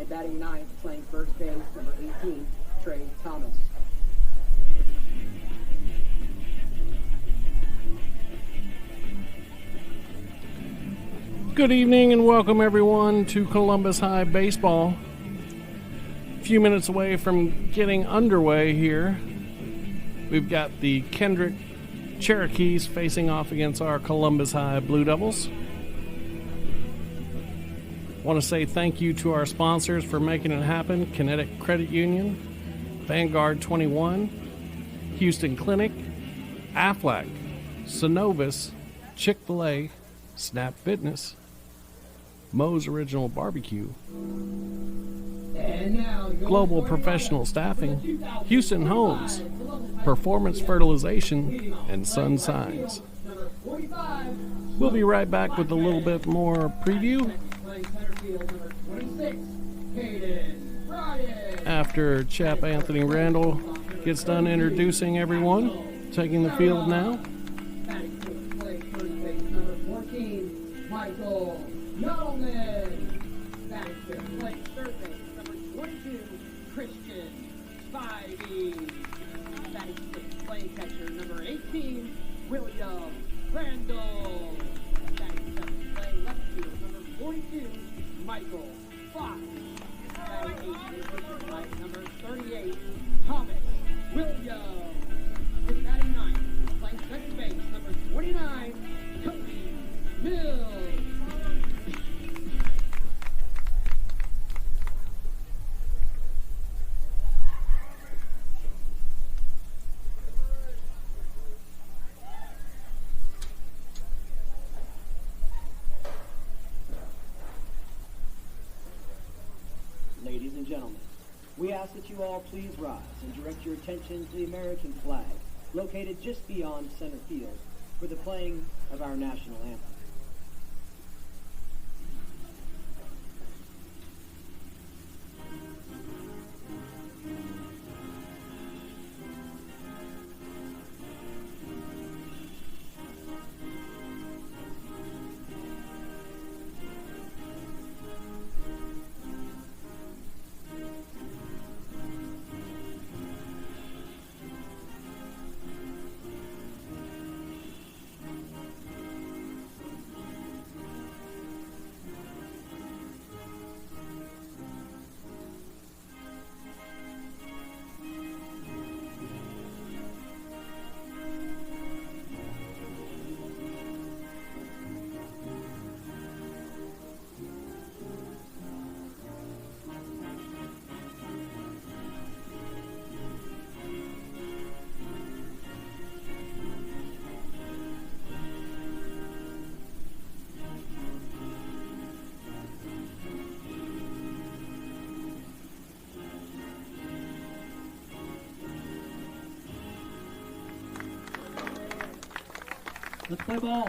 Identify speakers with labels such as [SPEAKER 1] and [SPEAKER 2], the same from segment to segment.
[SPEAKER 1] And batting ninth, playing first base, number 18, Trey Thomas.
[SPEAKER 2] Good evening and welcome everyone to Columbus High Baseball. A few minutes away from getting underway here. We've got the Kendrick Cherokees facing off against our Columbus High Blue Devils. Want to say thank you to our sponsors for making it happen: Kinetic Credit Union, Vanguard 21, Houston Clinic, Aflac, Synovus, Chick-fil-A, Snap Fitness, Moe's Original Barbecue, Global Professional Staffing, Houston Homes, Performance Fertilization, and Sun Signs. We'll be right back with a little bit more preview after Chap Anthony Randall gets done introducing everyone. Taking the field now,
[SPEAKER 1] Michael Nolan. Batting fifth, playing third base, number 22, Christian Spivey. Batting sixth, playing catcher, number 18, William Randall. Batting seventh, playing left field, number 42, Michael Fox. Batting eighth, pushing right, number 38, Thomas Williams. Batting ninth, playing second base, number 29, Cody Mills.
[SPEAKER 3] Ladies and gentlemen, we ask that you all please rise and direct your attention to the American flag, located just beyond center field, for the playing of our national anthem. Let's play ball.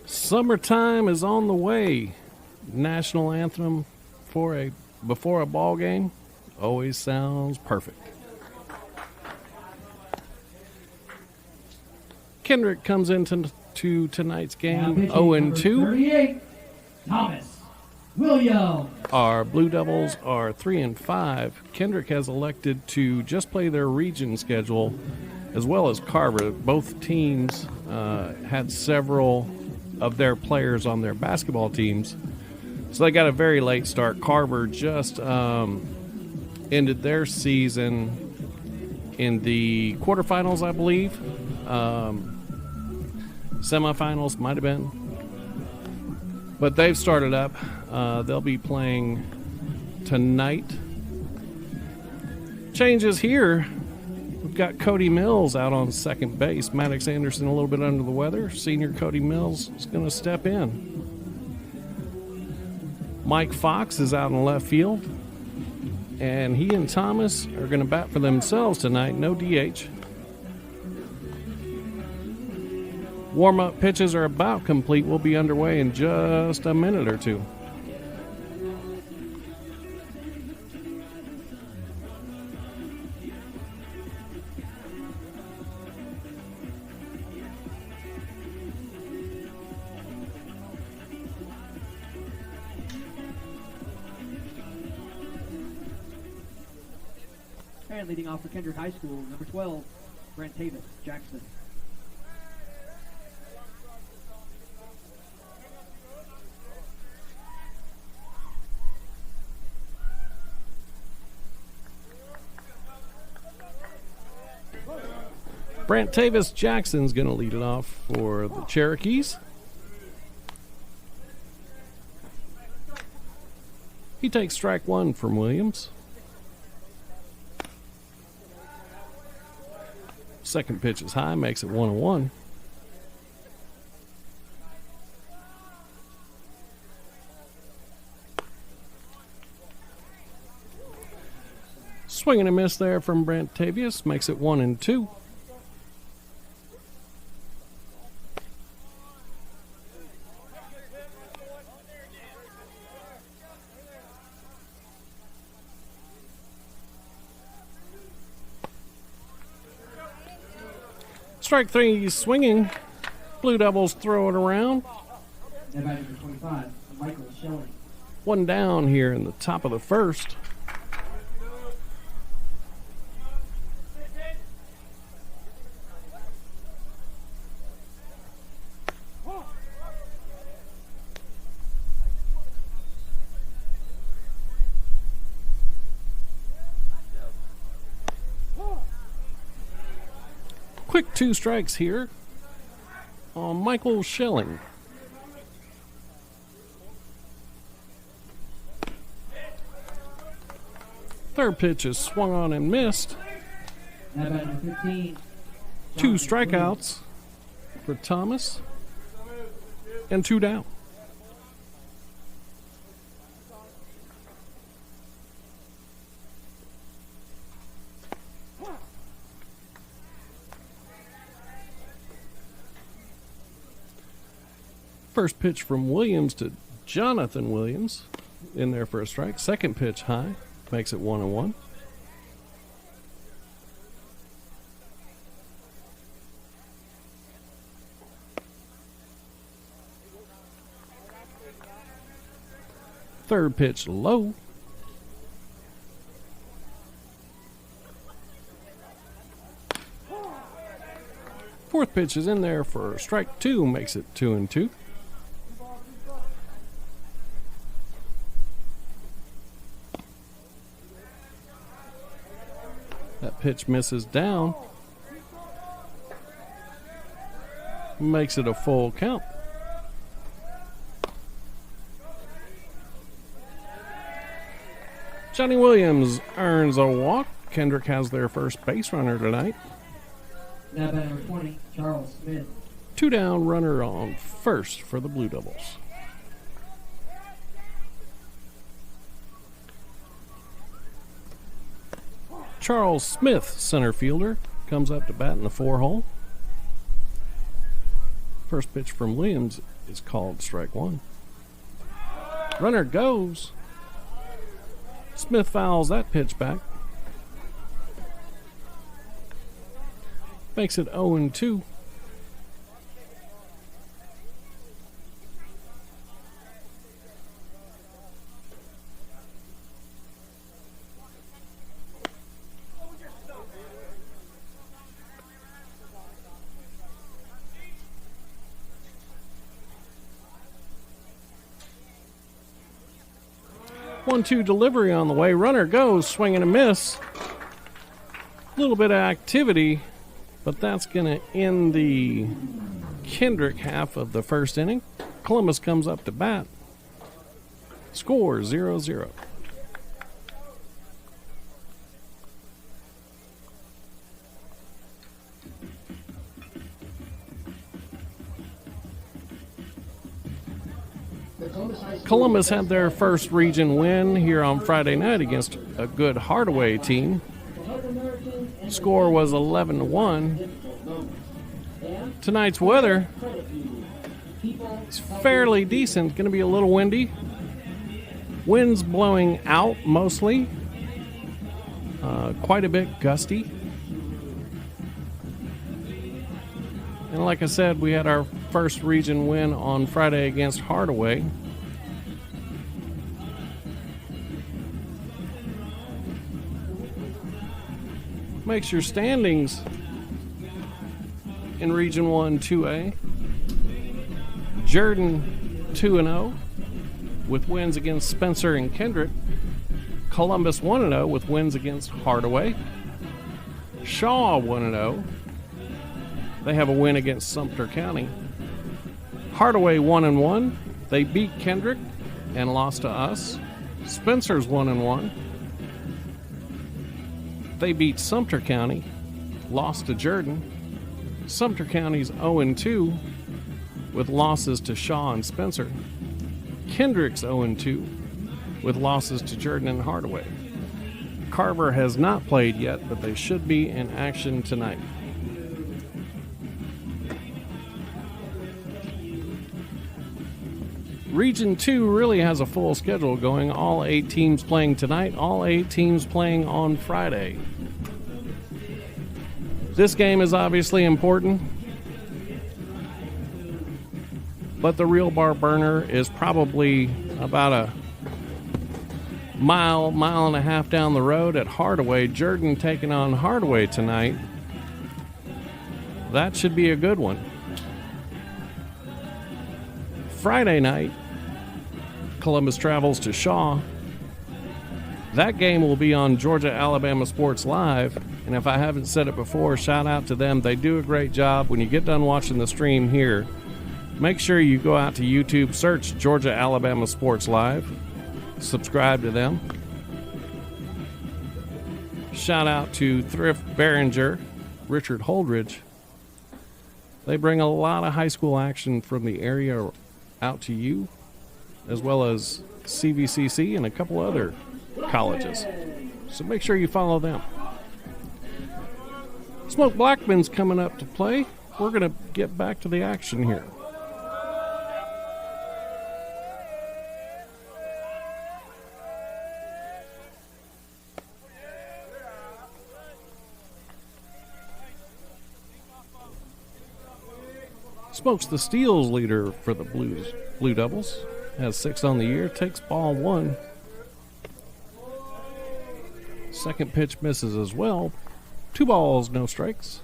[SPEAKER 2] Summertime is on the way. National anthem before a ball game always sounds perfect. Kendrick comes into tonight's game 0-2.
[SPEAKER 3] 38, Thomas Williams.
[SPEAKER 2] Our Blue Devils are 3-5. Kendrick has elected to just play their region schedule as well as Carver. Both teams had several of their players on their basketball teams, so they got a very late start. Carver just ended their season in the quarterfinals, I believe. Semifinals might have been. But they've started up. They'll be playing tonight. Changes here. We've got Cody Mills out on second base. Maddox Anderson a little bit under the weather. Senior Cody Mills is going to step in. Mike Fox is out in left field. And he and Thomas are going to bat for themselves tonight. No DH. Warm-up pitches are about complete. We'll be underway in just a minute or two.
[SPEAKER 3] And leading off for Kendrick High School, number 12, Brent Tavis Jackson.
[SPEAKER 2] Brent Tavis Jackson's going to lead it off for the Cherokees. He takes strike one from Williams. Second pitch is high, makes it 1-1. Swing and a miss there from Brent Tavius, makes it 1-2. Strike three, he's swinging. Blue Devils throw it around.
[SPEAKER 3] And batting for 25, Michael Schilling.
[SPEAKER 2] One down here in the top of the first. Quick two strikes here on Michael Schilling. Third pitch is swung on and missed.
[SPEAKER 3] Now batting 15.
[SPEAKER 2] Two strikeouts for Thomas. And two down. First pitch from Williams to Jonathan Williams in there for a strike. Second pitch high, makes it 1-1. Third pitch low. Fourth pitch is in there for strike two, makes it 2-2. That pitch misses down. Makes it a full count. Johnny Williams earns a walk. Kendrick has their first base runner tonight.
[SPEAKER 3] Now batting number 20, Charles Smith.
[SPEAKER 2] Two down, runner on first for the Blue Devils. Charles Smith, center fielder, comes up to bat in the 4-hole. First pitch from Williams is called strike one. Runner goes. Smith fouls that pitch back. Makes it 0-2. One-two delivery on the way. Runner goes, swing and a miss. A little bit of activity, but that's going to end the Kendrick half of the first inning. Columbus comes up to bat. Score 0-0. Columbus had their first region win here on Friday night against a good Hardaway team. Score was 11-1. Tonight's weather is fairly decent. Going to be a little windy. Winds blowing out mostly. Quite a bit gusty. And like I said, we had our first region win on Friday against Hardaway. Makes your standings in Region 1 2A. Jordan 2-0 with wins against Spencer and Kendrick. Columbus 1-0 with wins against Hardaway. Shaw 1-0. They have a win against Sumter County. Hardaway 1-1. They beat Kendrick and lost to us. Spencer's 1-1. They beat Sumter County, lost to Jordan. Sumter County's 0-2 with losses to Shaw and Spencer. Kendrick's 0-2 with losses to Jordan and Hardaway. Carver has not played yet, but they should be in action tonight. Region 2 really has a full schedule going. All 8 teams playing tonight, all 8 teams playing on Friday. This game is obviously important, but the real bar burner is probably about a mile and a half down the road at Hardaway. Jordan taking on Hardaway tonight. That should be a good one. Friday night, Columbus travels to Shaw. That game will be on Georgia-Alabama Sports Live, and if I haven't said it before, shout out to them. They do a great job. When you get done watching the stream here, make sure you go out to YouTube, search Georgia-Alabama Sports Live, subscribe to them. Shout out to Thrift Behringer, Richard Holdridge. They bring a lot of high school action from the area out to you, as well as CVCC and a couple other colleges. So make sure you follow them. Smoke Blackman's coming up to play. We're going to get back to the action here. Smoke's the steals leader for the Blue Devils. Has 6 on the year. Takes ball 1. Second pitch misses as well. 2 balls, no strikes.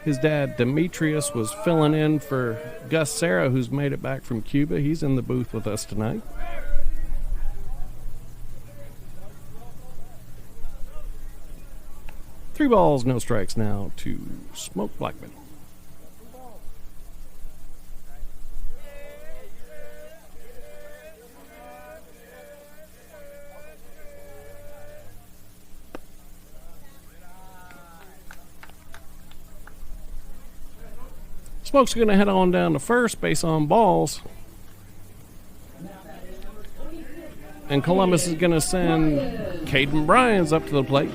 [SPEAKER 2] His dad, Demetrius, was filling in for Gus Serra, who's made it back from Cuba. He's in the booth with us tonight. Three balls, no strikes now to Smoke Blackman. Smoke's going to head on down to first base on balls. And Columbus is going to send Caden Bryans up to the plate.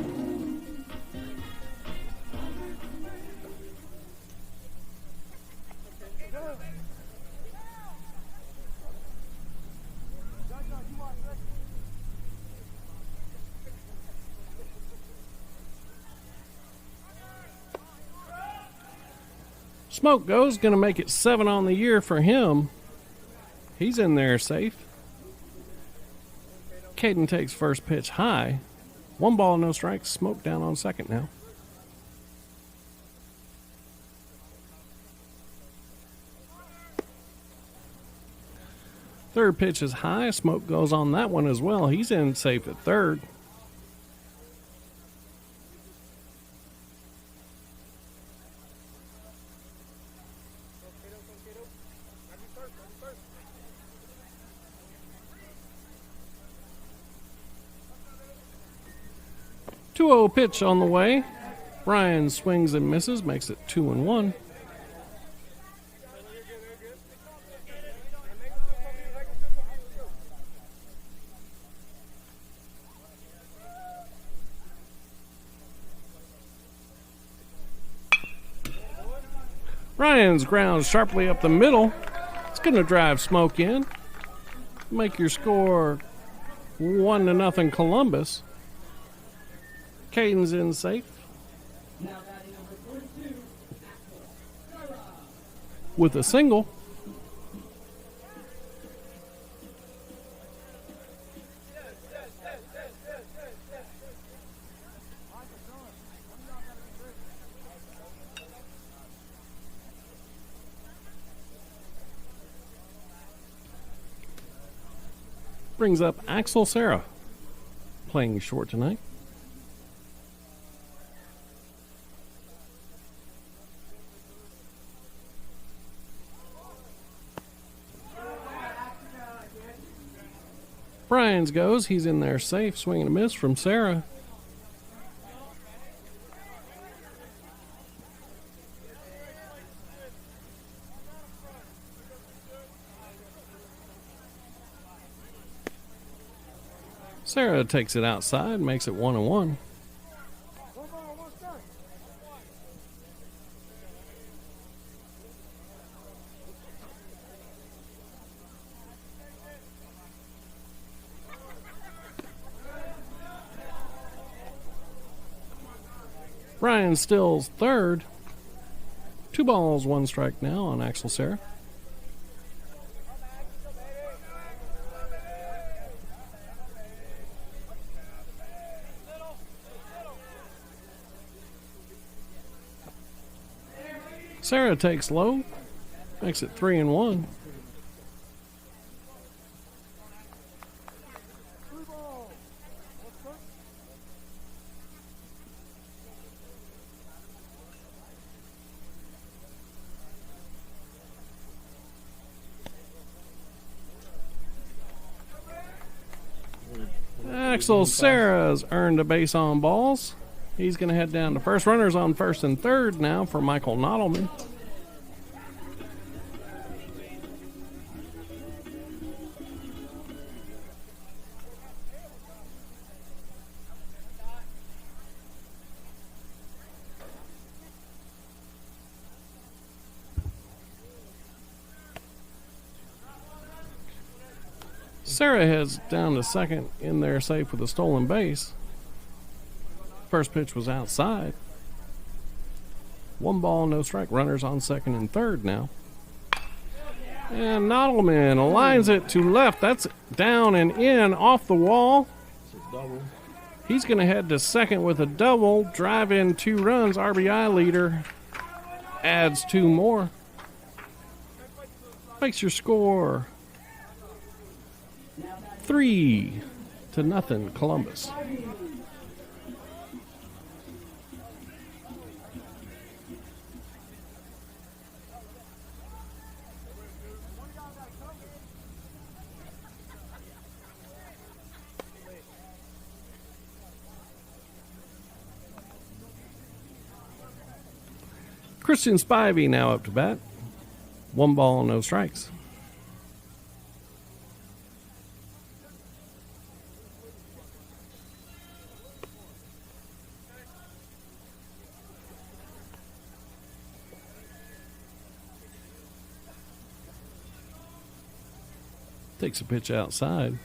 [SPEAKER 2] Smoke goes, going to make it 7 on the year for him. He's in there safe. Caden takes first pitch high. 1 ball, no strikes. Smoke down on second now. Third pitch is high. Smoke goes on that one as well. He's in safe at third. Two-0 pitch on the way. Brian swings and misses, makes it 2-1. Brian's grounds sharply up the middle. It's going to drive Smoke in. Make your score 1-0 Columbus. Caden's in safe. With a single. brings up Axel Sarah, playing short tonight. Brian's goes. He's in there safe. Swing and a miss from Sarah. Sarah takes it outside, makes it 1-1. Brian Stills third. 2 balls, 1 strike now on Axel Sarah. Sarah takes low, makes it 3-1. Axel Sarah's earned a base on balls. He's going to head down to first. Runners on first and third now for Michael Nottleman. Sarah heads down to second in there safe with a stolen base. First pitch was outside. 1 ball, no strike. Runners on second and third now. And Nottleman lines it to left. That's down and in off the wall. He's going to head to second with a double. Drive in 2 runs. RBI leader adds 2 more. Makes your score 3-0 Columbus. Christian Spivey now up to bat. 1 ball, no strikes. Takes a pitch outside.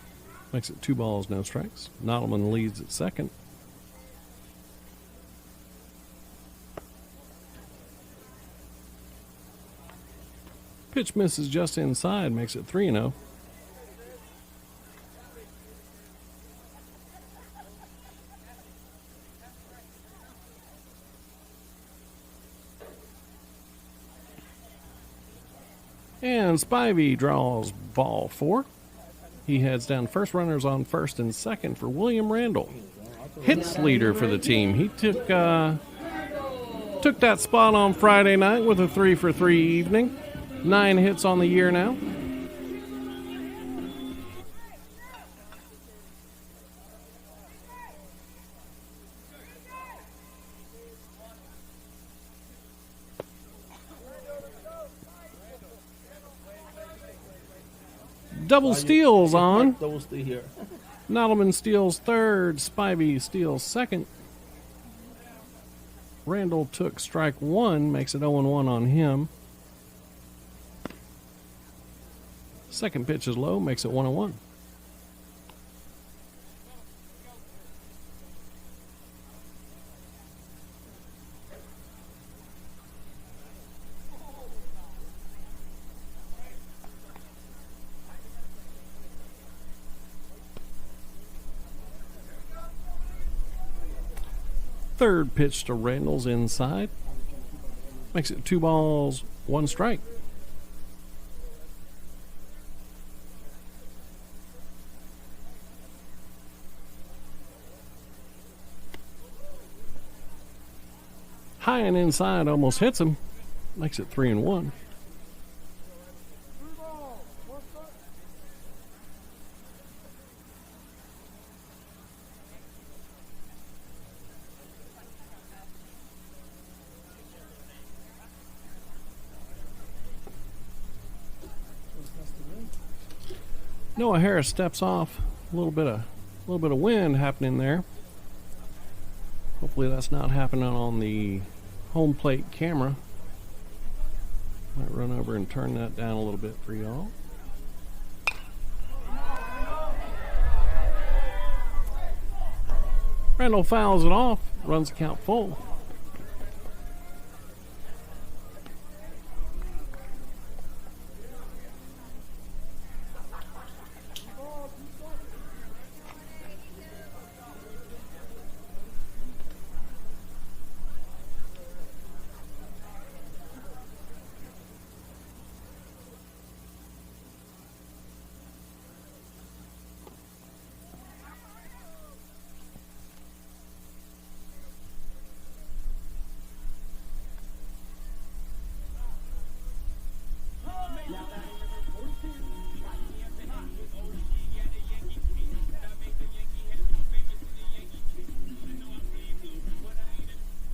[SPEAKER 2] Makes it 2 balls, no strikes. Nottleman leads at second. Pitch misses just inside. Makes it 3-0. And Spivey draws ball 4. He heads down first. Runners on first and second for William Randall. Hits leader for the team. He took that spot on Friday night with a 3-for-3 evening. 9 hits on the year now. Double steals on. Nottleman steals third. Spivey steals second. Randall took strike 1, makes it 0-1 on him. Second pitch is low, makes it 1-1. Third pitch to Randall's inside. Makes it 2 balls, 1 strike. High and inside, almost hits him. Makes it 3-1. Noah Harris steps off. A little bit of wind happening there. Hopefully that's not happening on the home plate camera. Might run over and turn that down a little bit for y'all. Randall fouls it off, runs the count full.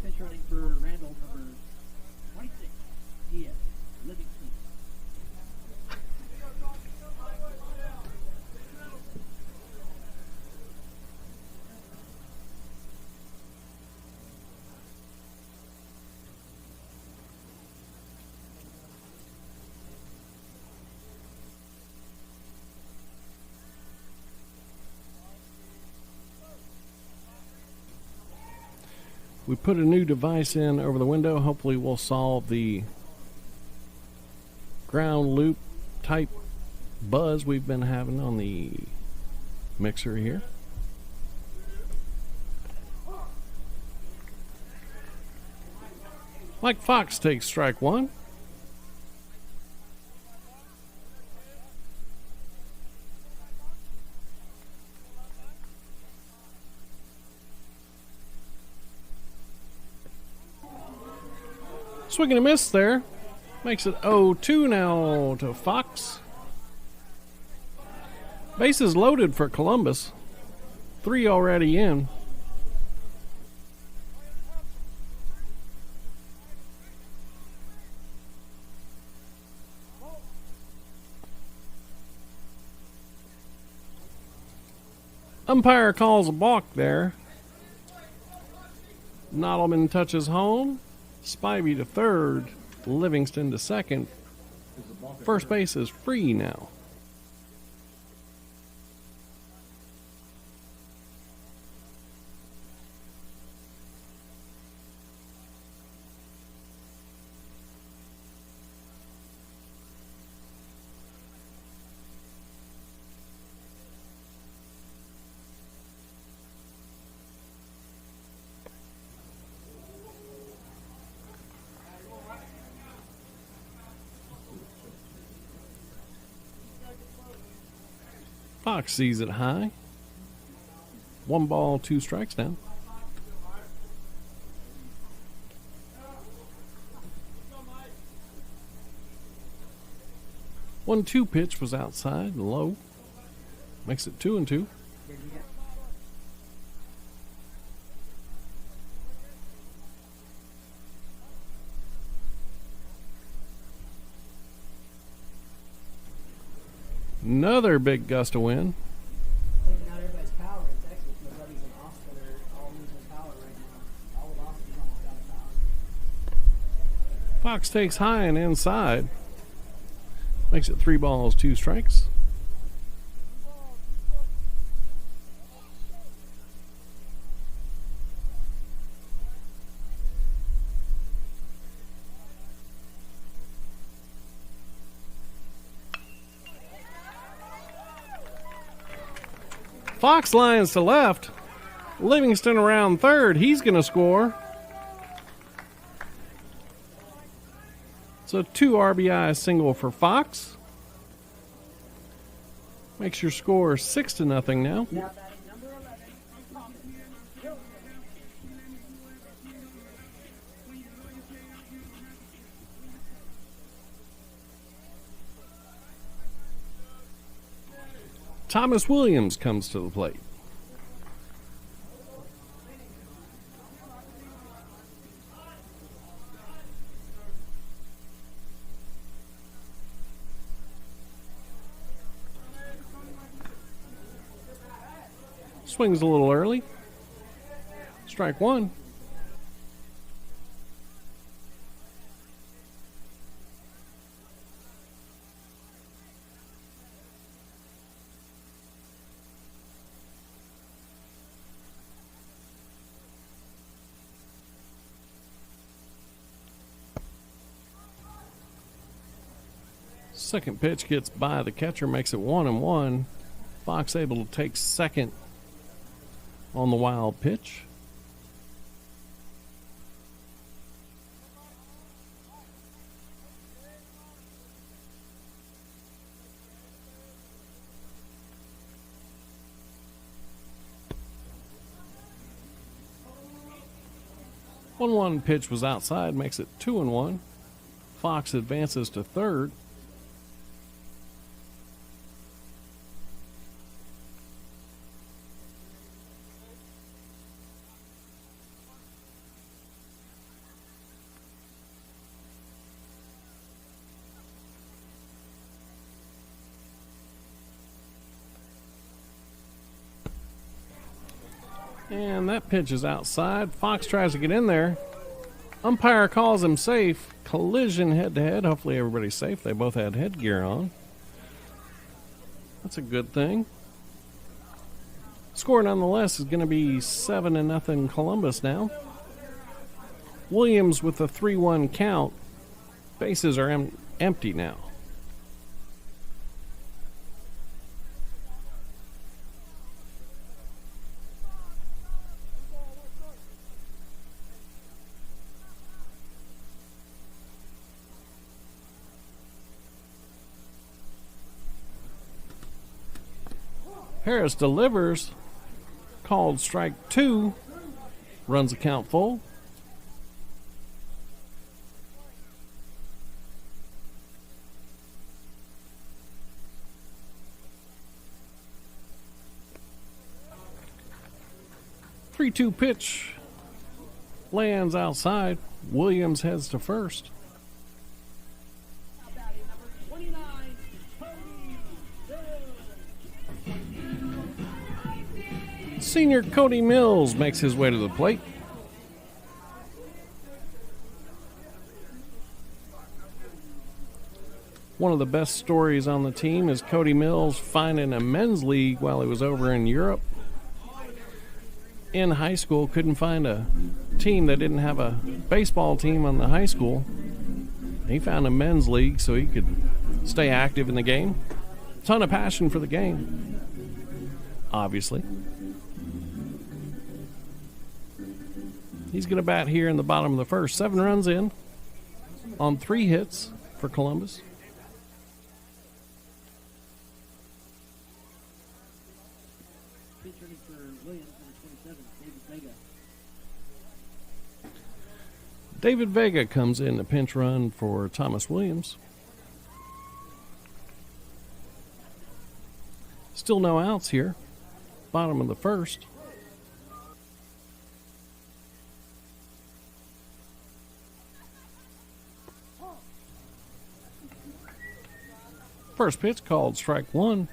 [SPEAKER 1] Pitch running for Randall, number 26, Diaz, Livingston.
[SPEAKER 2] We put a new device in over the window. Hopefully we'll solve the ground loop type buzz we've been having on the mixer here. Mike Fox takes strike one. Swing and a miss there. Makes it 0-2 now to Fox. Bases loaded for Columbus. 3 already in. Umpire calls a balk there. Nottleman touches home. Spivey to third, Livingston to second. First base is free now. Fox sees it high. 1 ball, 2 strikes now. One 2 pitch was outside and low. Makes it 2-2. Another big gust of wind.
[SPEAKER 4] Taking out everybody's power in Texas. My buddies in Austin are all losing power right now. All of Austin's almost out of power.
[SPEAKER 2] Fox takes high and inside. Makes it 3 balls, 2 strikes. Fox lines to left. Livingston around third. He's going to score. So 2 RBI single for Fox. Makes your score 6-0 now.
[SPEAKER 3] Now batting number 11, Thompson.
[SPEAKER 2] Thomas Williams comes to the plate. Swings a little early. Strike one. Second pitch gets by the catcher, makes it 1-1. Fox able to take second on the wild pitch. One pitch was outside, makes it 2-1. Fox advances to third. And that pitch is outside. Fox tries to get in there. Umpire calls him safe. Collision head-to-head. Hopefully everybody's safe. They both had headgear on. That's a good thing. Score nonetheless is going to be 7-0 Columbus now. Williams with a 3-1 count. Bases are empty now. Harris delivers, called strike two, runs the count full. Three-two pitch lands outside. Williams heads to first. Senior Cody Mills makes his way to the plate. One of the best stories on the team is Cody Mills finding a men's league while he was over in Europe. In high school, couldn't find a team that didn't have a baseball team on the high school. He found a men's league so he could stay active in the game. Ton of passion for the game, obviously. He's going to bat here in the bottom of the first. 7 runs in on 3 hits for Columbus.
[SPEAKER 3] Featuring for Williams, number 27, David Vega.
[SPEAKER 2] David Vega comes in to pinch run for Thomas Williams. Still no outs here. Bottom of the first. First pitch called strike one.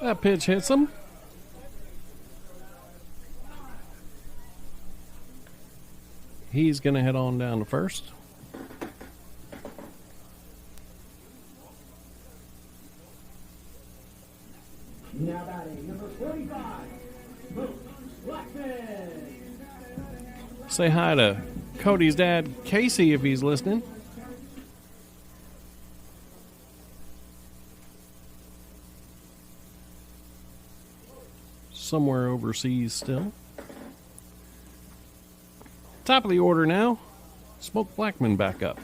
[SPEAKER 2] That pitch hits him. He's going to head on down to first.
[SPEAKER 3] Now batting, number 45, Blackman.
[SPEAKER 2] Say hi to Cody's dad, Casey, if he's listening. Somewhere overseas still. Top of the order now. Smoke Blackman back up.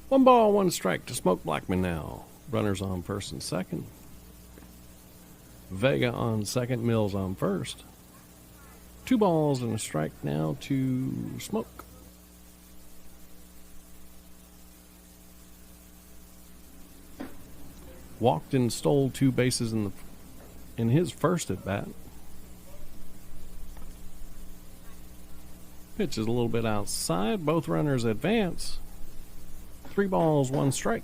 [SPEAKER 2] One ball, one strike to Smoke Blackman now. Runners on first and second. Vega on second, Mills on first. 2 balls and a strike now to Smoke. Walked and stole 2 bases in his first at bat. Pitch is a little bit outside. Both runners advance. 3 balls, 1 strike.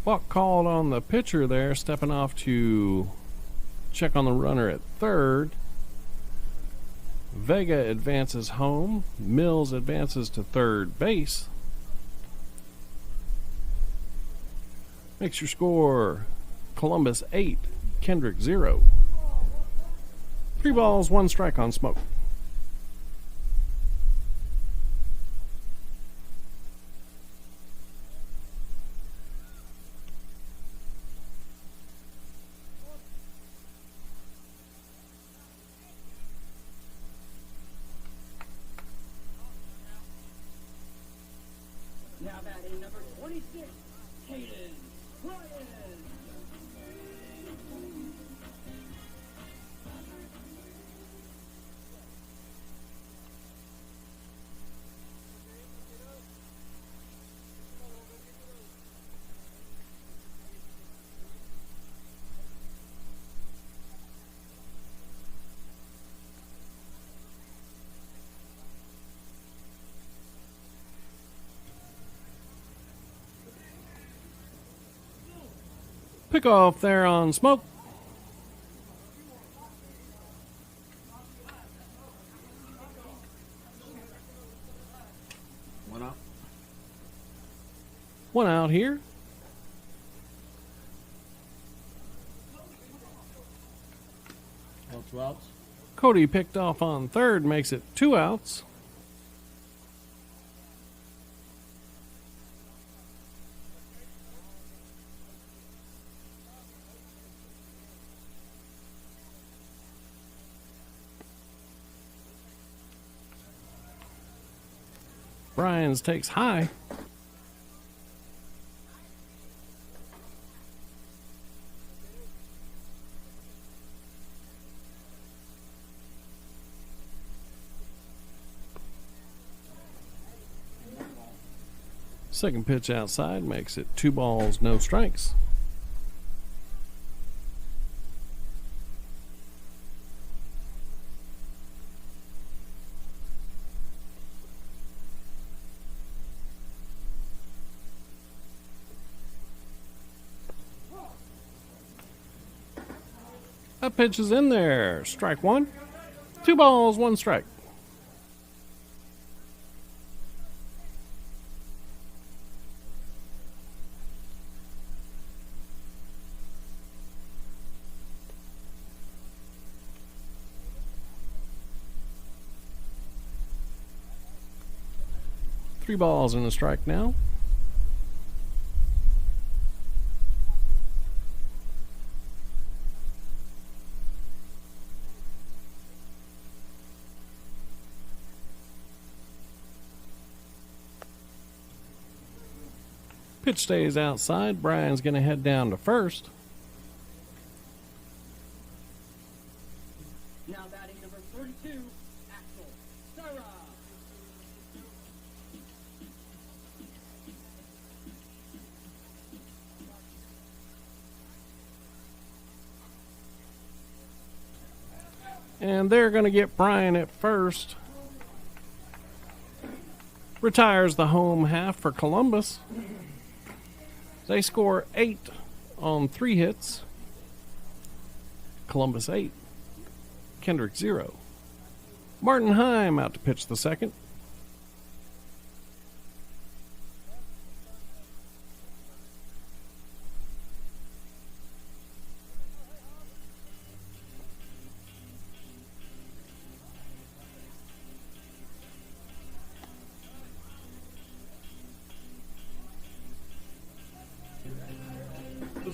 [SPEAKER 2] Walk called on the pitcher there, stepping off to check on the runner at third. Vega advances home. Mills advances to third base. Makes your score Columbus 8, Kendrick 0. 3 balls, 1 strike on Smoke.
[SPEAKER 1] Now batting number 26, Hayden Ryan.
[SPEAKER 2] Pick off there on Smoke.
[SPEAKER 5] One out.
[SPEAKER 2] 1 out here.
[SPEAKER 5] All 2 outs.
[SPEAKER 2] Cody picked off on third, makes it 2 outs. Bryans takes high. Second pitch outside makes it 2 balls, no strikes. That pitch is in there. Strike 1. 2 balls, 1 strike. Three balls and a strike now. Pitch stays outside. Brian's going to head down to first.
[SPEAKER 1] Now batting number 32, Axel Sarah.
[SPEAKER 2] And they're going to get Brian at first. Retires the home half for Columbus. They score 8 on 3 hits. Columbus 8. Kendrick 0. Martin Heim out to pitch the second.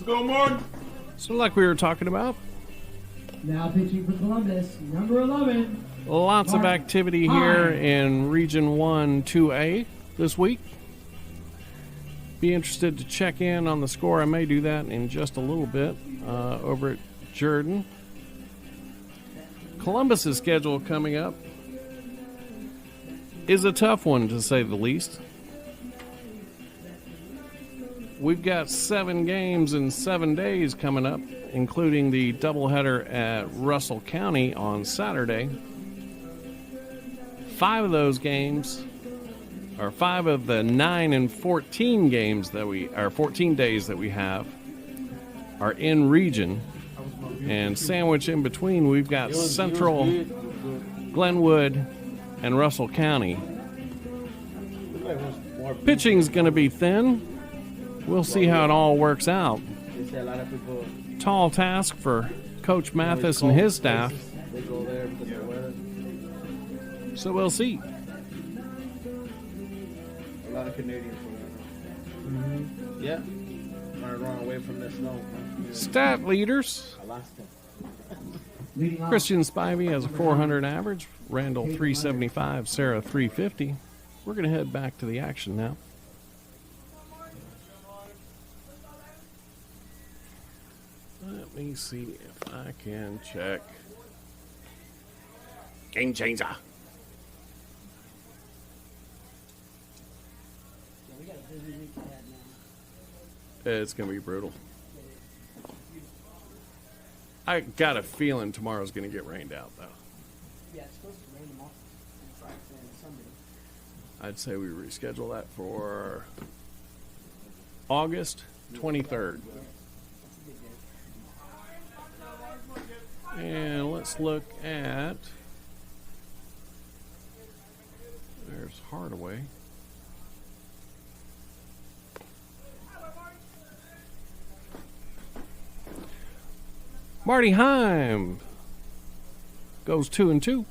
[SPEAKER 5] Let's go, Martin.
[SPEAKER 2] So like we were talking about,
[SPEAKER 4] Now pitching for Columbus, number 11.
[SPEAKER 2] lots of activity here in Region 1 2A this week. Be interested to check in on the score. I may do that in just a little bit over at Jordan. Columbus's schedule coming up is a tough one, to say the least. We've got 7 games in 7 days coming up, including the doubleheader at Russell County on Saturday. 5 of those games, or 5 of the 9 and 14 games that or 14 days that we have, are in region. And sandwiched in between, we've got Central, Glenwood, and Russell County. Pitching's going to be thin. We'll see how it all works out. Tall task for Coach Mathis and his staff. So we'll see.
[SPEAKER 5] A lot of Canadians for that. Yeah. Run away from the snow.
[SPEAKER 2] Stat leaders.
[SPEAKER 5] Alaska.
[SPEAKER 4] Leading off.
[SPEAKER 2] Christian Spivey has a 400 average. Randall 375. Sarah 350. We're going to head back to the action now. Let me see if I can check. Game changer.
[SPEAKER 4] Yeah, we got a busy week ahead now.
[SPEAKER 2] It's going to be brutal. I got a feeling tomorrow's going to get rained out, though.
[SPEAKER 4] Yeah, it's supposed to rain tomorrow and Friday and Sunday.
[SPEAKER 2] I'd say we reschedule that for August 23rd. And let's look at, there's Hardaway. Marty Heim goes 2-2.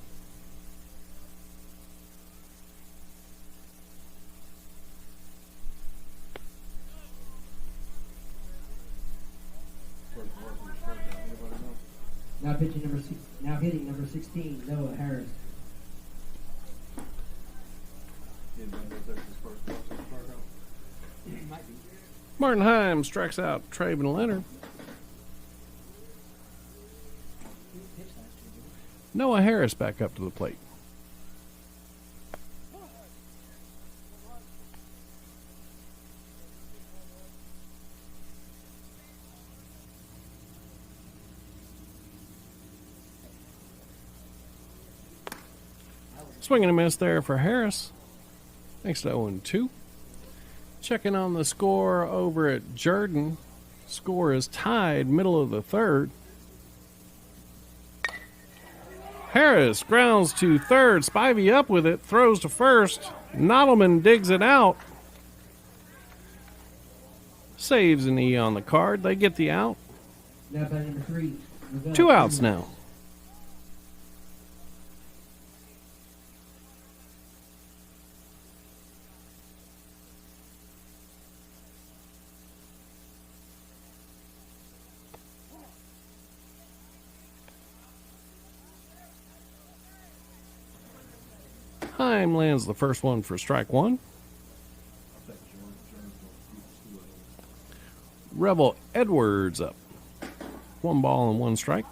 [SPEAKER 4] Now pitching number 6. Now hitting number 16, Noah Harris. Might be.
[SPEAKER 2] Martin Heim strikes out Traven Leonard.
[SPEAKER 4] Who pitched last year, didn't
[SPEAKER 2] Noah Harris back up to the plate. Swing and a miss there for Harris. Thanks to 0-2. Checking on the score over at Jordan. Score is tied, middle of the third. Harris grounds to third. Spivey up with it. Throws to first. Nottleman digs it out. Saves an E on the card. They get the out.
[SPEAKER 4] Now batting number 3. Ravel.
[SPEAKER 2] 2 outs now. Heim lands the first one for strike 1. Rebel Edwards up. 1 ball and 1 strike.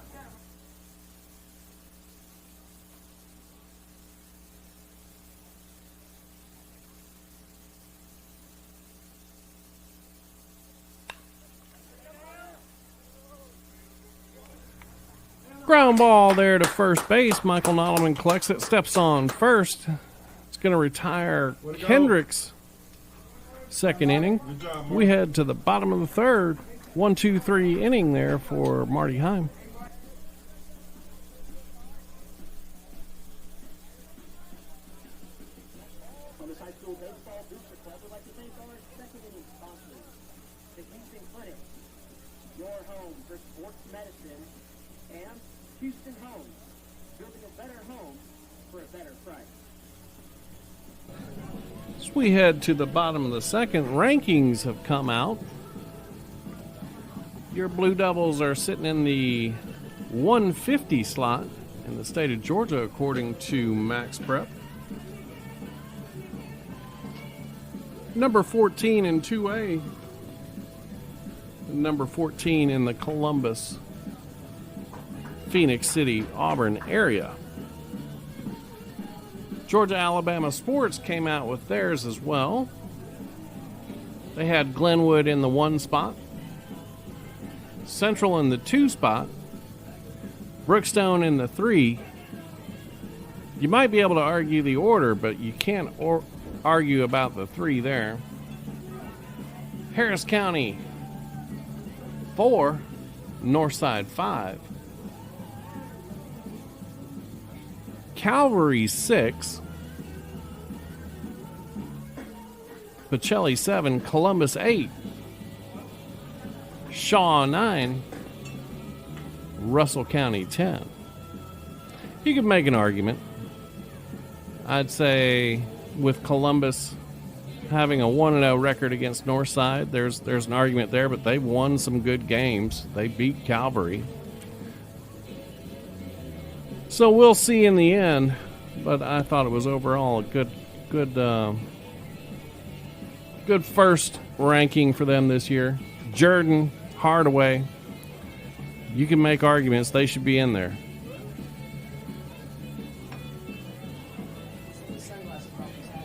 [SPEAKER 2] Ground ball there to first base. Michael Nottleman collects it, steps on first. It's going to retire Kendrick's second inning. We head to the bottom of the third. 1-2-3 inning there for Marty Heim.
[SPEAKER 3] Columbus High School Baseball Booster Club would like to thank our second inning sponsors, the Houston Clinic, your home for sports medicine, and Houston Homes, building a better home for a better price.
[SPEAKER 2] As we head to the bottom of the second, rankings have come out. your Blue Devils are sitting in the 150 slot in the state of Georgia, according to Max Prep. Number 14 in 2A. Number 14 in the Columbus, Phoenix City, Auburn area. Georgia Alabama Sports came out with theirs as well. They had Glenwood in the 1 spot, Central in the 2 spot, Brookstone in the 3. You might be able to argue the order, but you can't argue about the 3 there. Harris County 4, Northside 5. Calvary 6, Pacelli 7, Columbus 8, Shaw 9, Russell County 10. You could make an argument. I'd say with Columbus having a 1-0 record against Northside, there's an argument there, but they've won some good games. They beat Calvary. So we'll see in the end, but I thought it was overall a good first ranking for them this year. Jordan, Hardaway, you can make arguments they should be in there.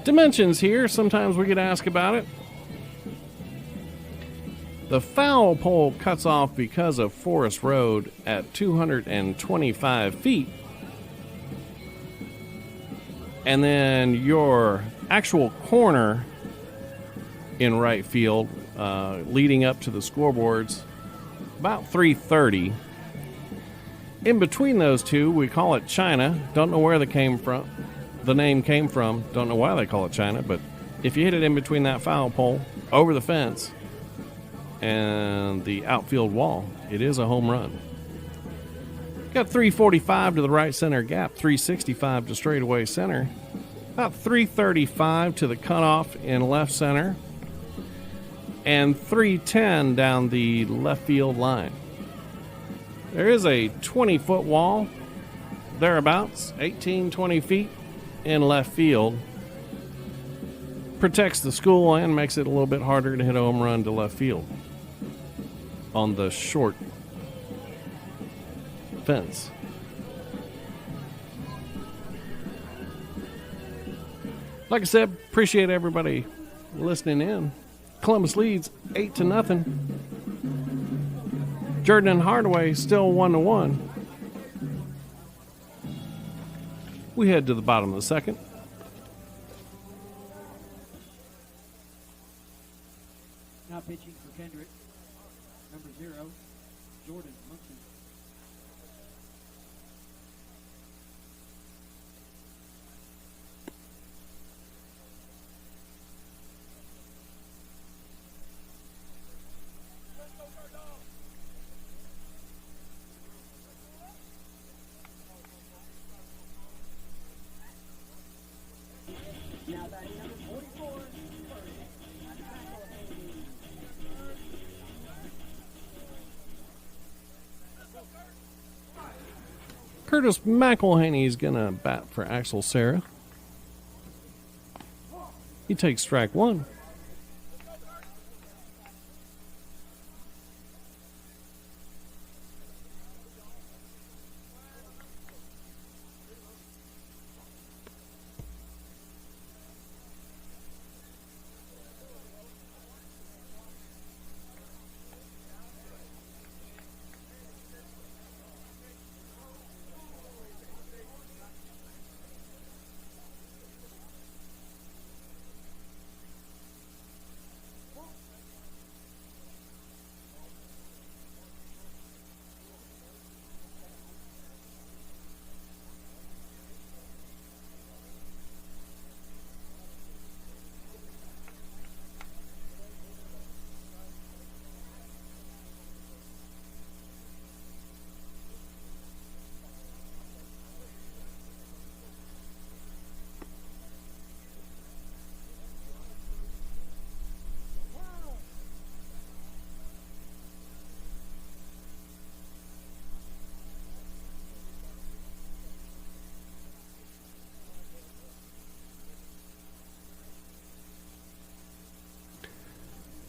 [SPEAKER 2] Dimensions here, sometimes we get asked about it. The foul pole cuts off because of Forest Road at 225 feet. And then your actual corner in right field, leading up to the scoreboards, about 330. In between those two, we call it China. Don't know where the name came from. Don't know why they call it China, but if you hit it in between that foul pole, over the fence, and the outfield wall, it is a home run. Got 345 to the right center gap, 365 to straightaway center, about 335 to the cutoff in left center, and 310 down the left field line. There is a 20-foot wall, thereabouts, 18, 20 feet in left field. Protects the school and makes it a little bit harder to hit a home run to left field on the short fence. Like I said, appreciate everybody listening in. Columbus leads 8-0. Jordan and Hardaway still 1-1. We head to the bottom of the second.
[SPEAKER 3] Now pitching for Kendrick, number 0, Jordan Munson.
[SPEAKER 1] Now batting number 44,
[SPEAKER 2] Curtis McElhaney is going to bat for Axel Serra. He takes strike 1.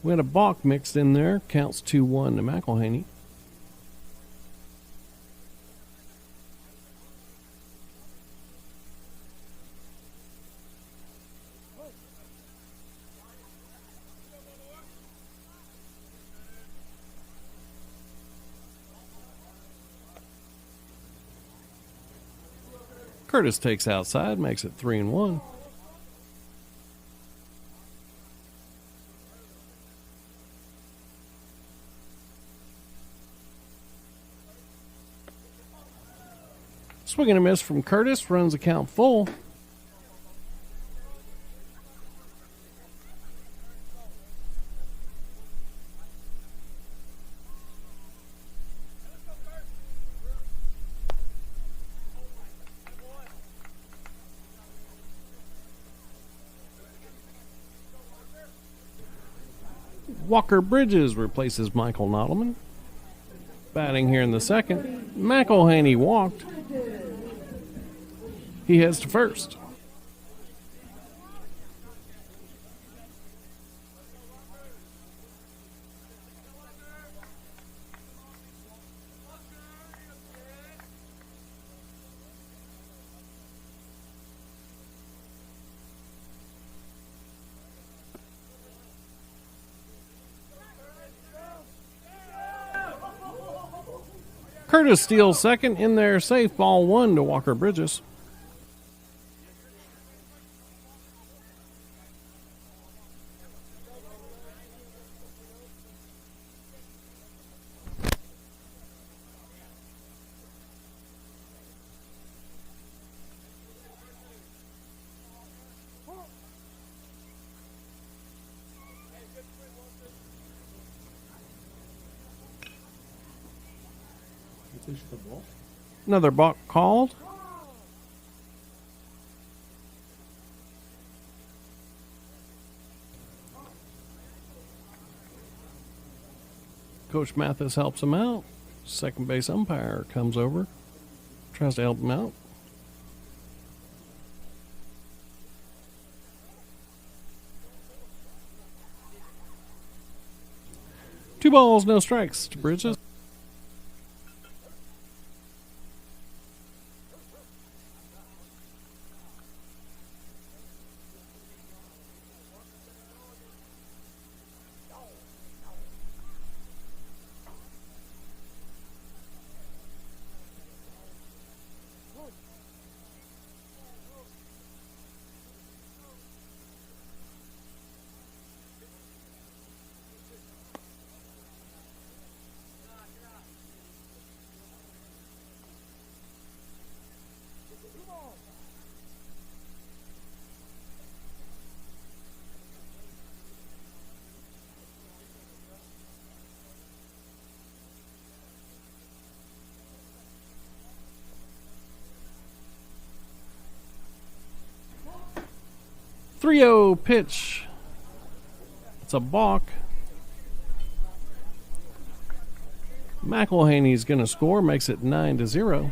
[SPEAKER 2] We had a balk mixed in there. Counts 2-1 to McElhaney. Curtis takes outside, makes it 3-1. Swing and a miss from Curtis, runs the count full. Walker Bridges replaces Michael Nottleman. Batting here in the second, McElhaney walked. He heads to first. Curtis steals second in there, safe, ball 1 to Walker Bridges. Another balk called. Coach Mathis helps him out. Second base umpire comes over, tries to help him out. Two balls, no strikes to Bridges. .30 pitch. It's a balk. McElhaney's going to score, makes it 9-0.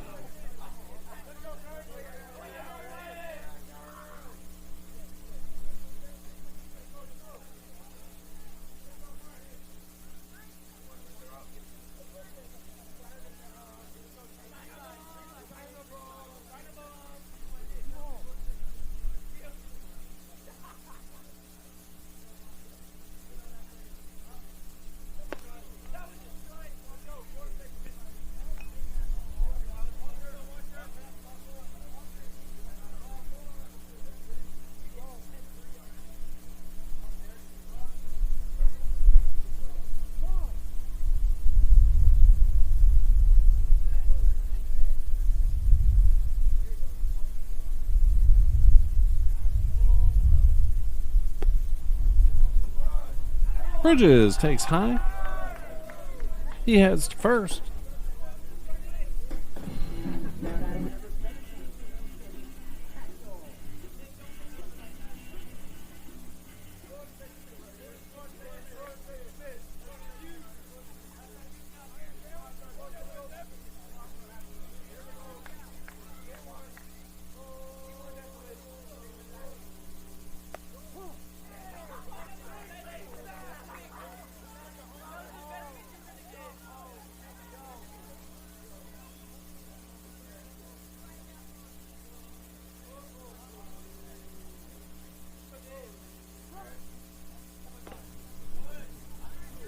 [SPEAKER 2] Bridges takes high. He heads to first.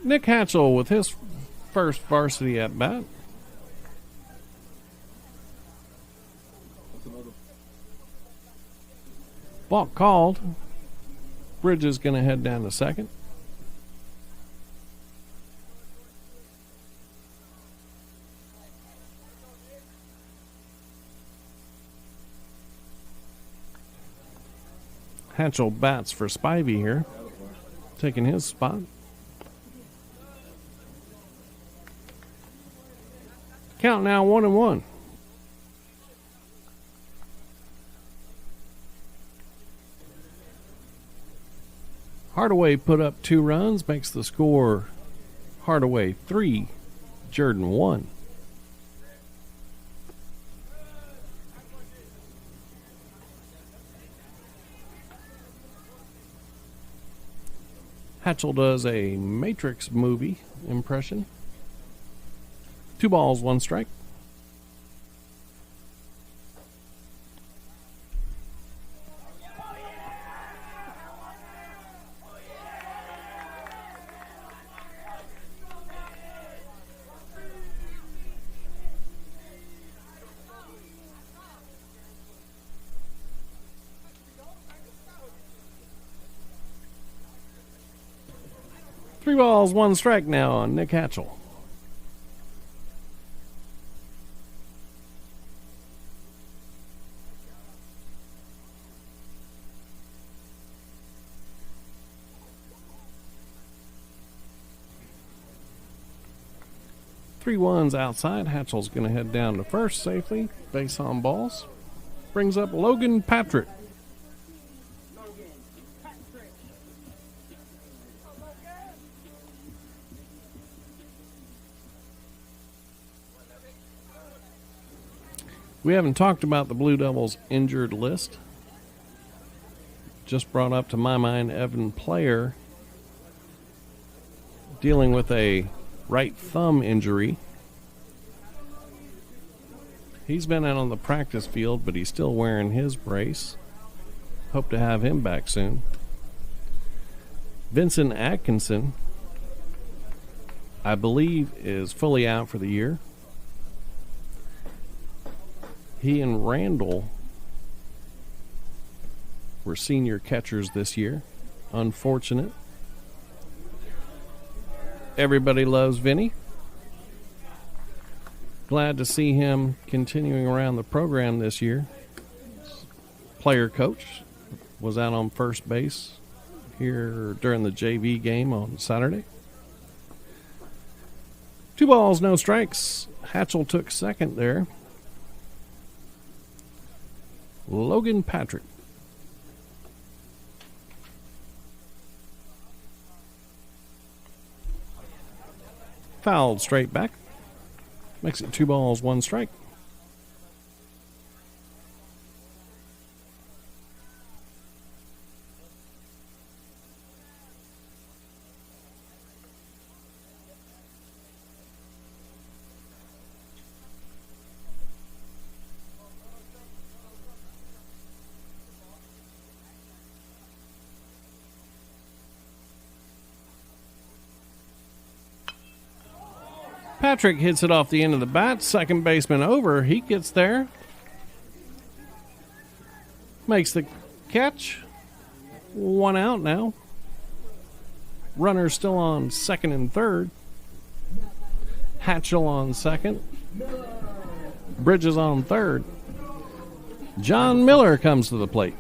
[SPEAKER 2] Nick Hatchell with his first varsity at bat. Balk called. Bridges going to head down to second. Hatchell bats for Spivey here, taking his spot. Count now 1-1. Hardaway put up 2 runs, makes the score Hardaway 3, Jordan 1. Hatchell does a Matrix movie impression. 2 balls, 1 strike. Three balls, 1 strike now on Nick Hatchell. Three ones outside. Hatchell's going to head down to first safely. Base on balls. Brings up Logan Patrick. We haven't talked about the Blue Devils injured list. Just brought up to my mind Evan Player dealing with a right thumb injury. He's been out on the practice field, but he's still wearing his brace. Hope to have him back soon. Vincent Atkinson, I believe, is fully out for the year. He and Randall were senior catchers this year. Unfortunate. Everybody loves Vinny. Glad to see him continuing around the program this year. Player coach was out on first base here during the JV game on Saturday. 2 balls, no strikes. Hatchell took second there. Logan Patrick. Fouled straight back. Makes it 2 balls, 1 strike. Patrick hits it off the end of the bat. Second baseman over. He gets there. Makes the catch. 1 out now. Runner still on second and third. Hatchell on second. Bridges on third. John Miller comes to the plate.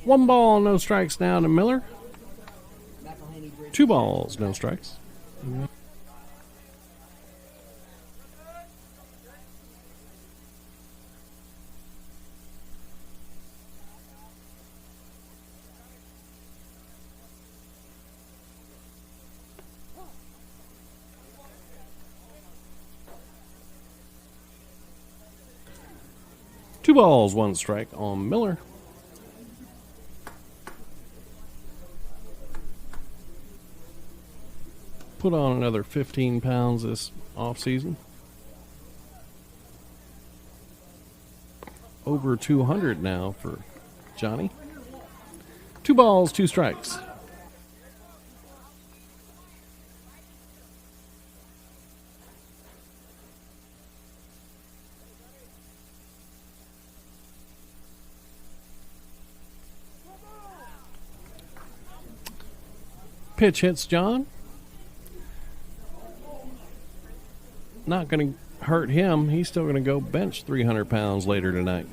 [SPEAKER 2] One ball, no strikes now to Miller. 2 balls, no strikes. Two balls, one strike on Miller. Put on another 15 pounds this offseason. Over 200 now for Johnny. Two balls, two strikes. Pitch hits John. Not going to hurt him. He's still going to go bench 300 pounds later tonight.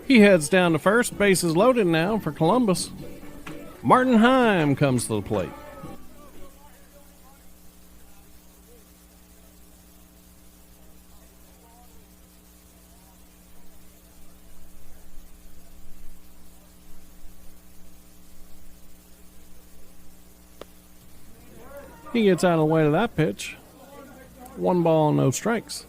[SPEAKER 2] He heads down to first. Bases loaded now for Columbus. Martin Heim comes to the plate. He gets out of the way of that pitch. One ball, no strikes.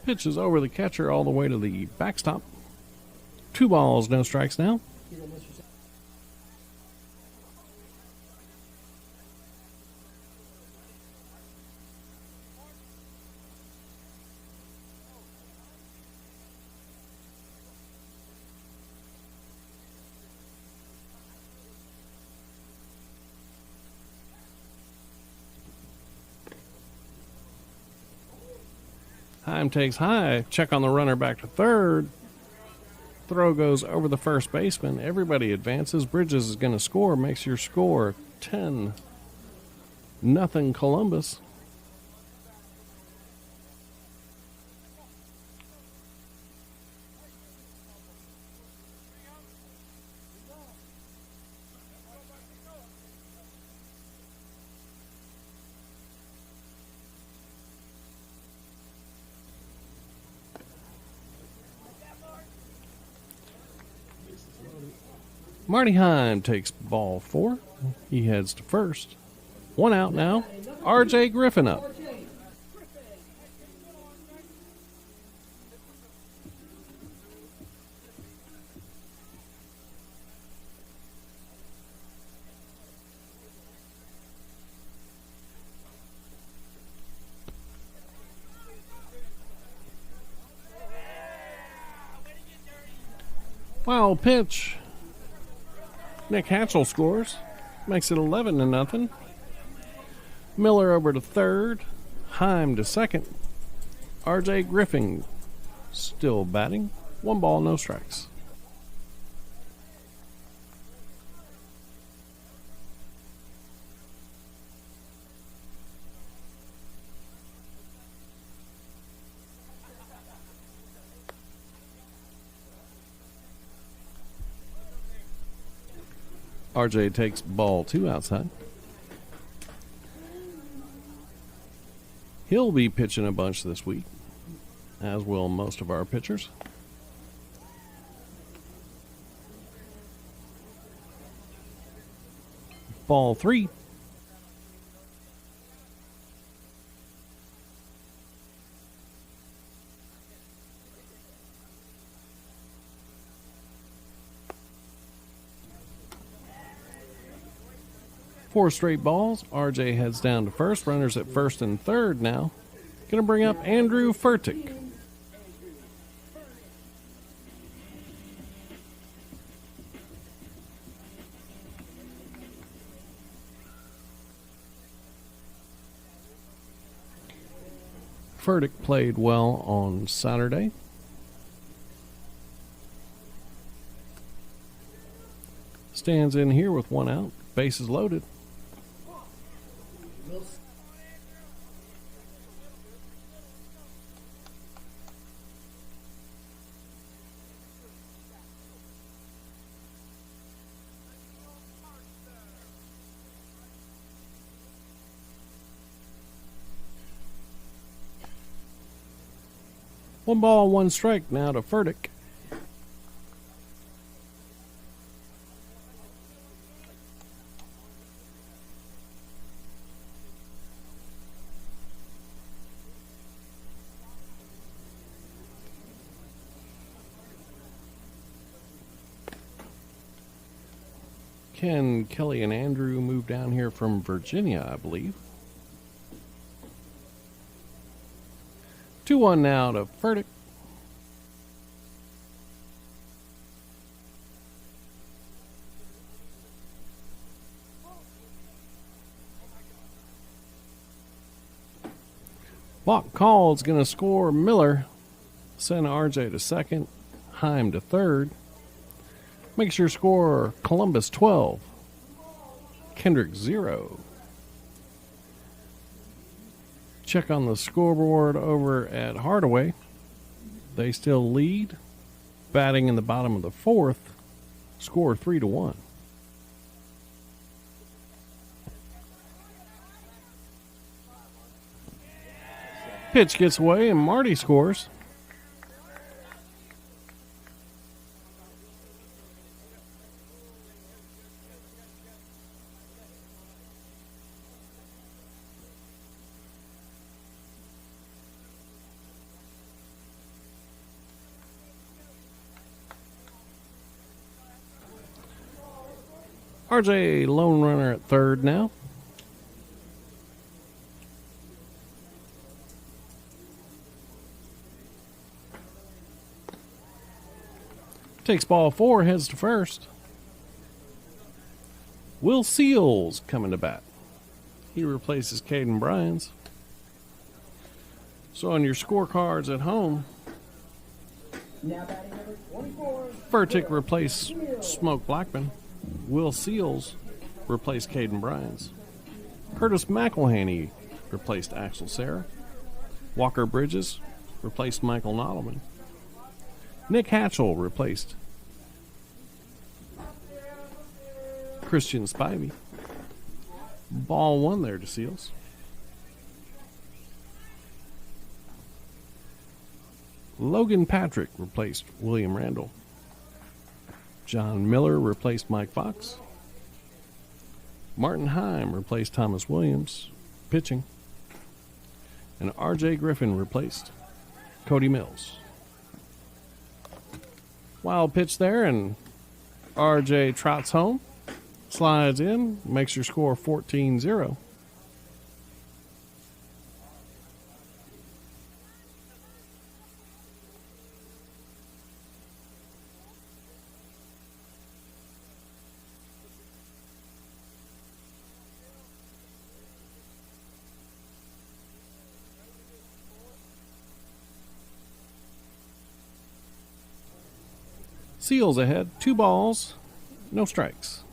[SPEAKER 2] Pitch is over the catcher all the way to the backstop. Two balls, no strikes now. Heim takes high. Check on the runner back to third. Throw goes over the first baseman. Everybody advances. Bridges is going to score. Makes your score 10-0 Columbus. Marty Heim takes ball 4. He heads to first. One out now. R.J. Griffin up. Wild pitch. Nick Hatchell scores. Makes it 11-0. Miller over to third. Heim to second. R.J. Griffin still batting. One ball, no strikes. RJ takes ball 2 outside. He'll be pitching a bunch this week, as will most of our pitchers. Ball 3. Four straight balls. RJ heads down to first. Runners at first and third now. Going to bring up Andrew Furtick. Furtick played well on Saturday. Stands in here with one out. Bases loaded. One ball, one strike now to Furtick. Ken, Kelly, and Andrew moved down here from Virginia, I believe. 2-1 now to Furtick. Balk Call's going to score Miller. Send RJ to second. Heim to third. Makes your score Columbus 12. Kendrick 0. Check on the scoreboard over at Hardaway. They still lead. Batting in the bottom of the fourth. Score 3-1. Pitch gets away and Marty scores. RJ lone runner at third now. Takes ball 4, heads to first. Will Seals coming to bat. He replaces Caden Bryans. So on your scorecards at home,
[SPEAKER 3] Now batting number 24.
[SPEAKER 2] Furtick replaced Smoke Blackman. Will Seals replaced Caden Bryans. Curtis McElhaney replaced Axel Sarah. Walker Bridges replaced Michael Nottleman. Nick Hatchell replaced Christian Spivey. Ball 1 there to Seals. Logan Patrick replaced William Randall. John Miller replaced Mike Fox. Martin Heim replaced Thomas Williams, pitching. And R.J. Griffin replaced Cody Mills. Wild pitch there, and R.J. trots home. Slides in, makes your score 14-0. Seals ahead, 2 balls, no strikes.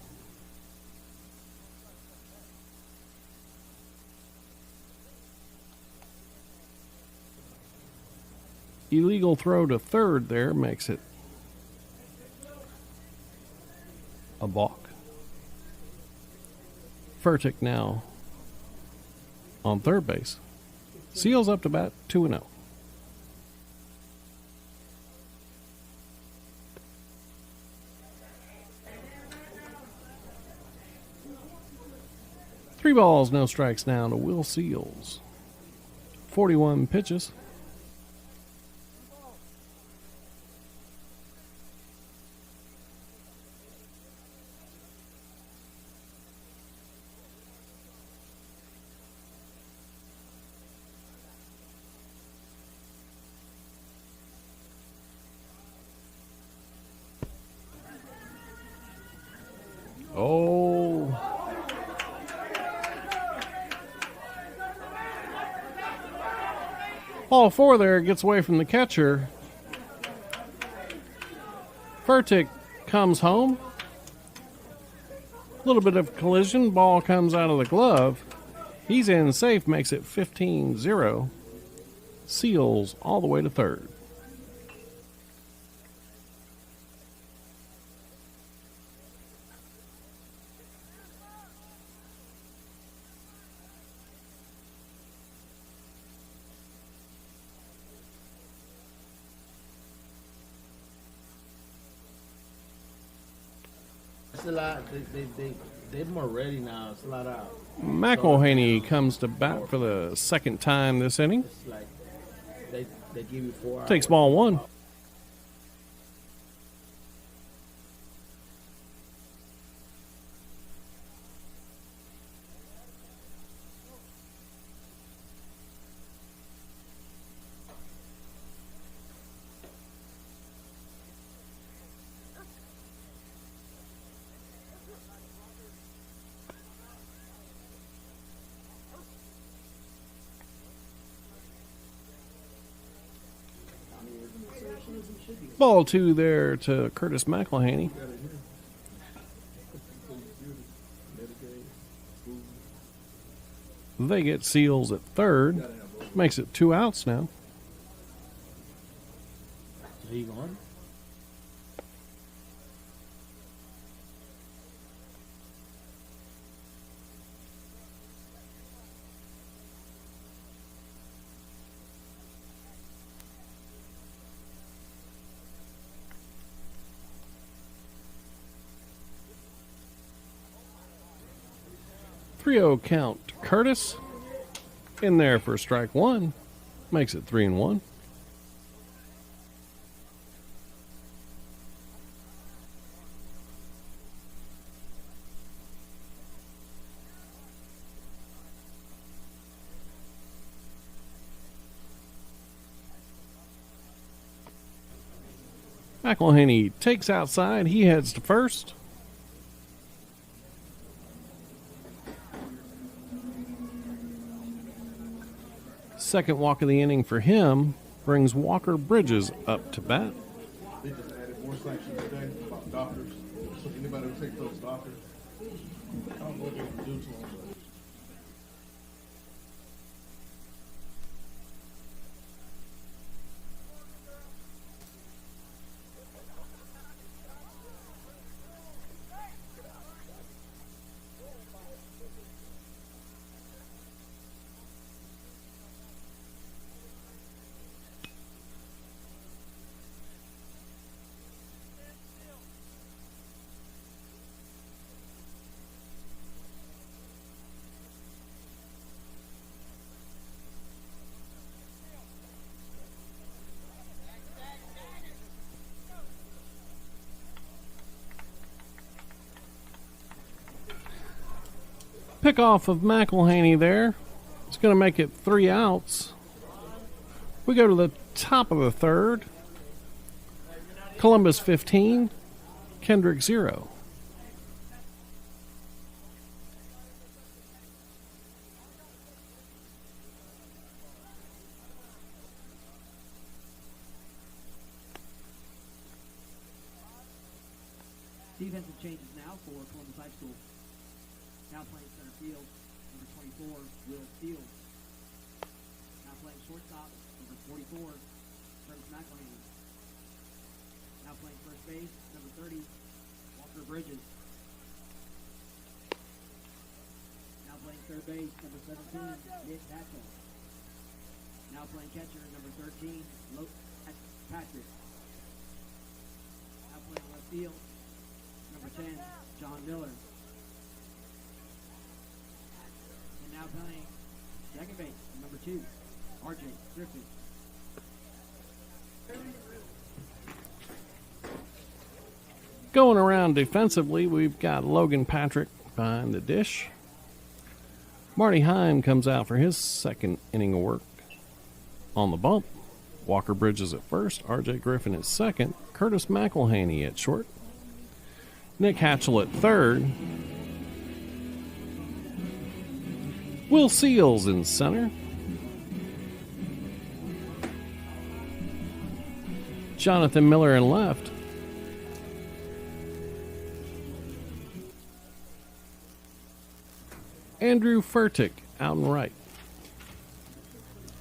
[SPEAKER 2] Illegal throw to third there makes it a balk. Furtick now on third base. Seals up to bat 2-0. Three balls, no strikes now to Will Seals. 41 pitches. Oh. Ball 4 there gets away from the catcher. Furtick comes home. A little bit of collision. Ball comes out of the glove. He's in safe, makes it 15-0. Seals all the way to third.
[SPEAKER 5] It's a lot. They're more ready now. It's a lot of.
[SPEAKER 2] McElhaney comes to bat for the second time this inning.
[SPEAKER 5] It's like they give you 4 hours.
[SPEAKER 2] Takes ball one. Ball two there to Curtis McElhaney. They get Seals at third. Makes it 2 outs now.
[SPEAKER 5] Is he gone?
[SPEAKER 2] Three-0 count to Curtis. In there for strike one. Makes it 3-1. McElhaney takes outside. He heads to first. Second walk of the inning for him brings Walker Bridges up to bat.
[SPEAKER 6] They just added more sanctions today about doctors. So if anybody will take those doctors, I don't know what they can do to them.
[SPEAKER 2] Pick off of McElhaney there. It's going to make it 3 outs. We go to the top of the third. Columbus 15, Kendrick 0.
[SPEAKER 3] Defensive changes now for Columbus High School. Now playing center field, number 24, Will Fields. Now playing shortstop, number 44, Curtis McElhaney. Now playing first base, number 30, Walker Bridges. Now playing third base, number 17, Nick Patchell. Now playing catcher, number 13, Patrick. Now playing left field, number 10, John Miller. And now playing second base, number 2, RJ Griffin.
[SPEAKER 2] Going around defensively, we've got Logan Patrick behind the dish. Marty Heim comes out for his second inning of work. On the bump, Walker Bridges at first, RJ Griffin at second, Curtis McElhaney at short, Nick Hatchell at third, Will Seals in center, Jonathan Miller in left, Andrew Furtick out and right.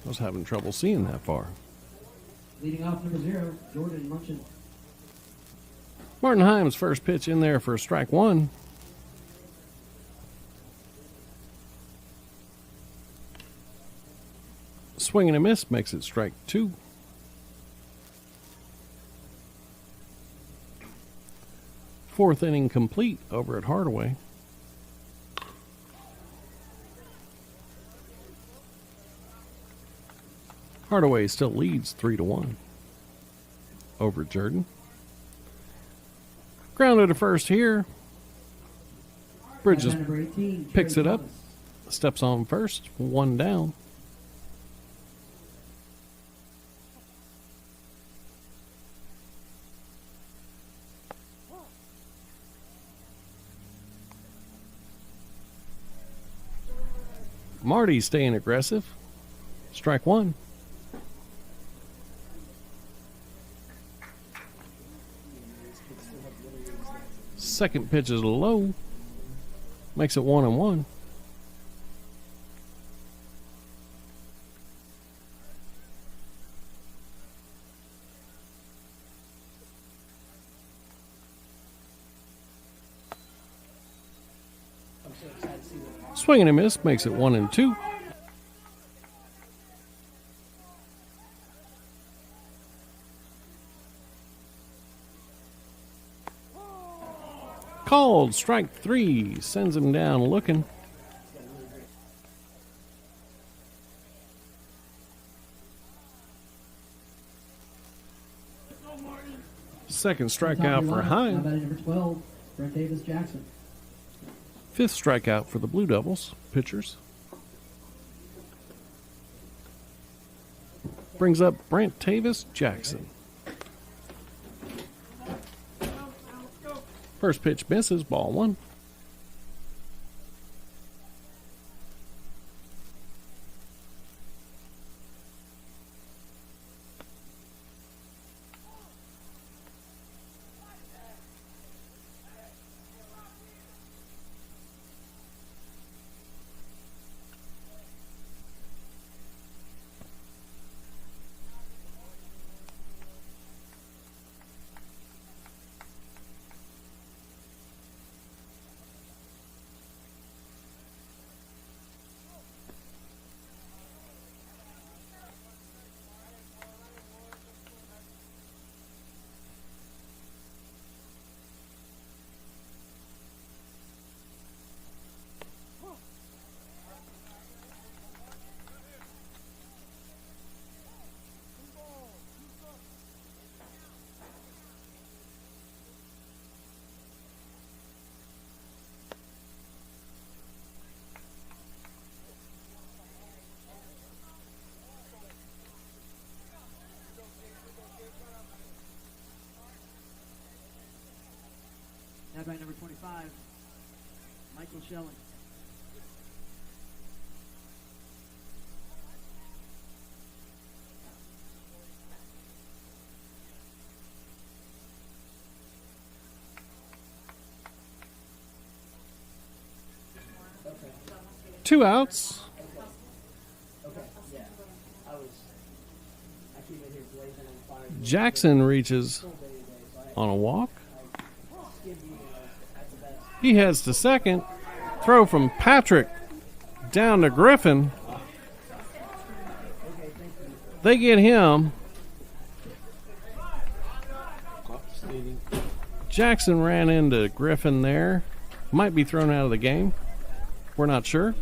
[SPEAKER 2] I was having trouble seeing that far.
[SPEAKER 3] Leading off number 0, Jordan Munchin.
[SPEAKER 2] Martin Himes' first pitch in there for strike one. Swing and a miss makes it strike 2. Fourth inning complete over at Hardaway. Hardaway still leads 3-1 over Jordan. Grounded to first here. Bridges
[SPEAKER 4] Number 18,
[SPEAKER 2] picks
[SPEAKER 4] Trey
[SPEAKER 2] it up.
[SPEAKER 4] Thomas.
[SPEAKER 2] Steps on first. One down. Marty staying aggressive. Strike one. Second pitch is low. Makes it 1-1. Swing and a miss makes it 1-2. Called strike three. Sends him down looking. Second strikeout for High.
[SPEAKER 4] How about number 12, Brent Davis Jackson?
[SPEAKER 2] Fifth strikeout for the Blue Devils pitchers. Brings up Brent Tavis Jackson. First pitch misses, ball one.
[SPEAKER 4] Now by number 25, Michael Shelling.
[SPEAKER 2] Two outs. Jackson reaches on a walk. He heads to second. Throw from Patrick down to Griffin. They get him. Jackson ran into Griffin there. Might be thrown out of the game. We're not sure.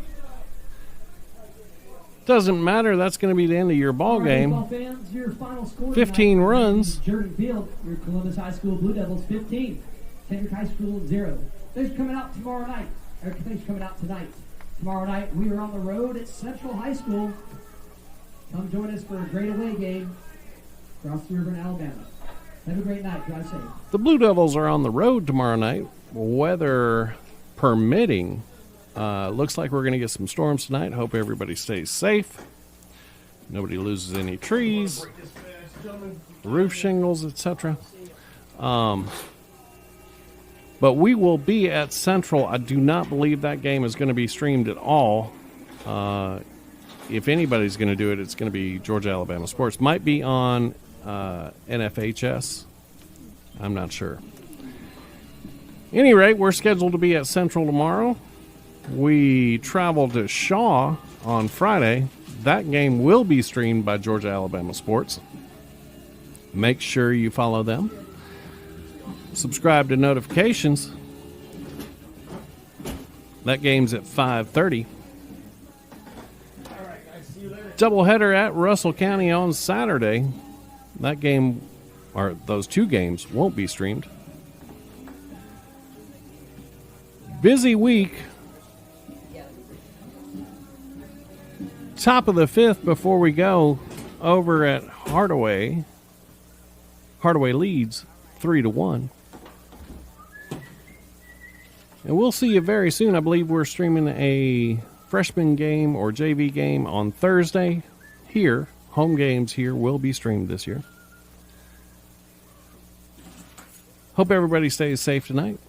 [SPEAKER 2] Doesn't matter. That's going to be the end of your ball game.
[SPEAKER 4] Fans, your final score
[SPEAKER 2] 15
[SPEAKER 4] tonight,
[SPEAKER 2] runs.
[SPEAKER 4] Jordan Field, your Columbus High School Blue Devils 15. Kendrick High School 0. They're coming out tomorrow night. Everything's coming out tonight. Tomorrow night, we are on the road at Central High School. Come join us for a great away game across the river in Alabama. Have a great night. Drive safe.
[SPEAKER 2] The Blue Devils are on the road tomorrow night, weather permitting. Looks like we're going to get some storms tonight. Hope everybody stays safe. Nobody loses any trees, roof shingles, etc. But we will be at Central. I do not believe that game is going to be streamed at all. If anybody's going to do it, it's going to be Georgia Alabama Sports. Might be on NFHS. I'm not sure. Any rate, we're scheduled to be at Central tomorrow. We travel to Shaw on Friday. That game will be streamed by Georgia Alabama Sports. Make sure you follow them. subscribe to notifications. That game's at 5:30. Doubleheader at Russell County on Saturday. That game, or those two games, won't be streamed. Busy week. Top of the fifth before we go over at Hardaway. Hardaway leads 3-1. And we'll see you very soon. I believe we're streaming a freshman game or JV game on Thursday. Here, home games here will be streamed this year. Hope everybody stays safe tonight.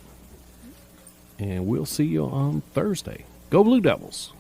[SPEAKER 2] And we'll see you on Thursday. Go Blue Devils.